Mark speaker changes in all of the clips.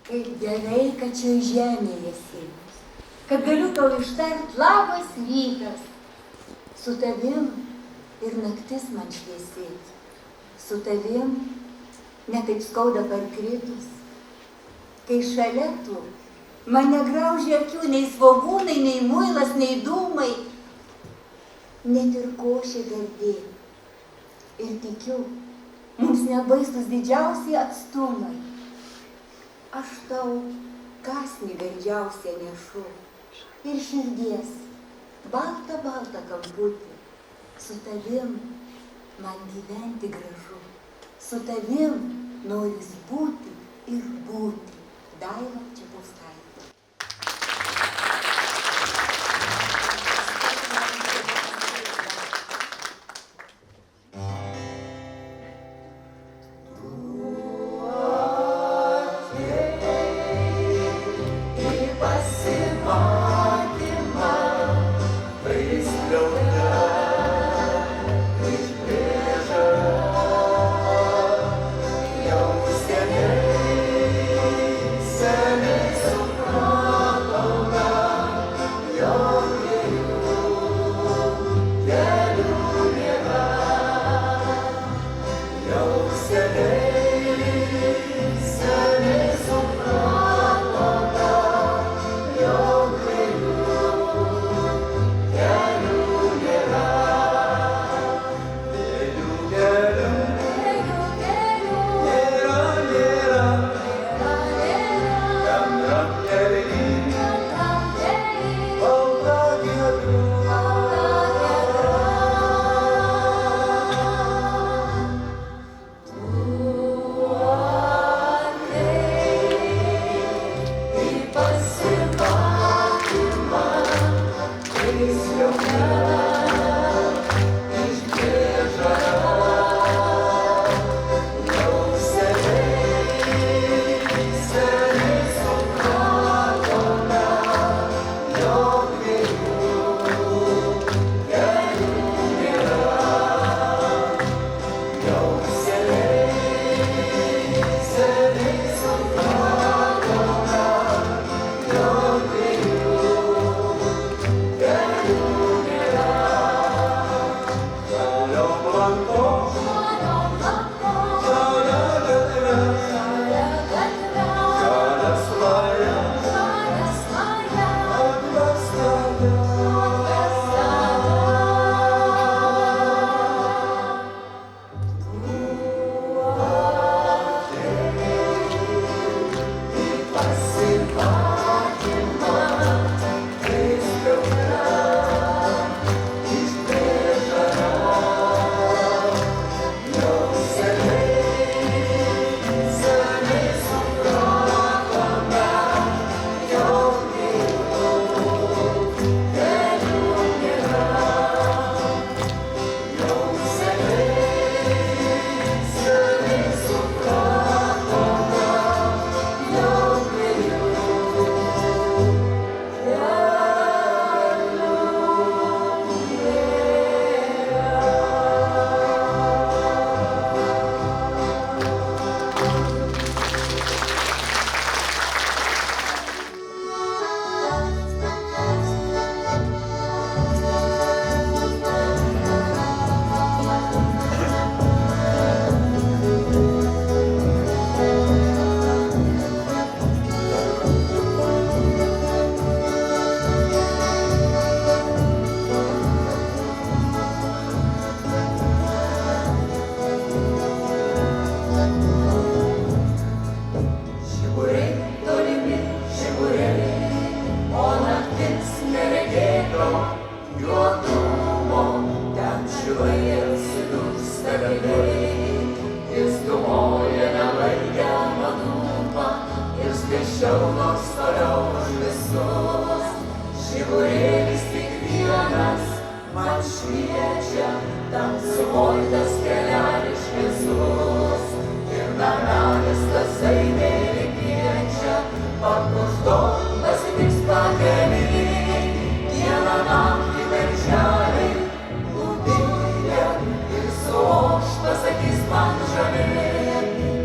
Speaker 1: Kaip gerai, kad čia žemėje esi, kad galiu tau ištart labas rytas. Su tavim ir naktis man šviesėt, su tavim netaip skauda parkritus. Kai šalia tu, man negraužia akių nei svogūnai, nei muilas, nei dūmai, net ir košė gardė. Ir tikiu, mums nebaisus didžiausiai atstumai. Aš tau kąsnį gardžiausią nešu ir širdies baltą kamputį. Su tavim man gyventi gražu, su tavim noris būti ir būti. Daiva Čepauskaitė.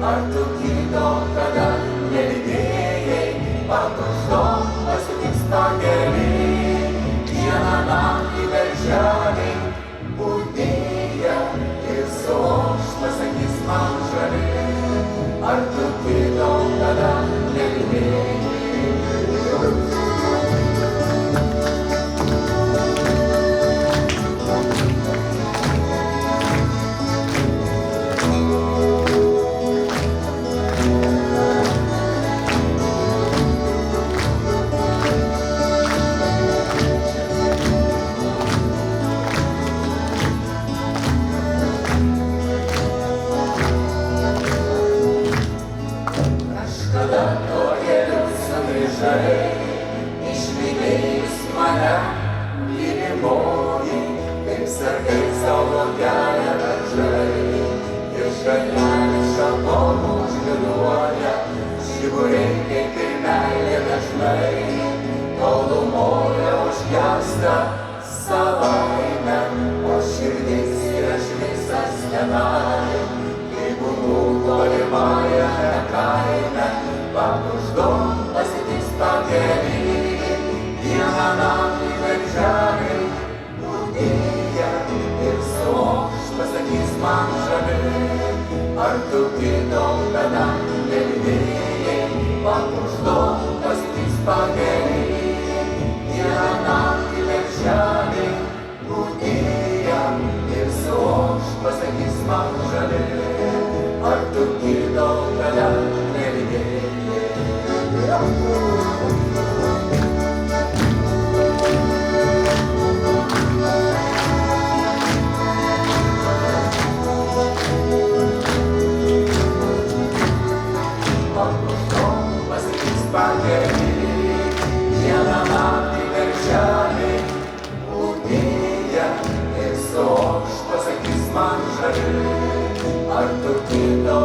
Speaker 2: Ar tu kito kada nelidėjai? tuo keliu sugrįžai, išlydėjus mane, mylimoji, kaip sargai savo kelią vežai. Iš gatvelės šakom užliuoja, žiburiai kaip ir meilė dažnai, tolumoje užgęsta savaime, o širdis ir aš visas tenai, kaip buvau tolimajame kaime, pakuždom pasitiks pakelį, dieną naktį darželiai būdėja ir suokš pasakys man žali, ar tu kito kada negirdėjai, pakuždom pasitiks pakelį, dieną naktį darželiai būdėja ir suokš pasakys man žali, ar tu kito kada negirdėjai. Dieną naktį darželiai būdėja ir suokš pasakys man žali, ar tu kito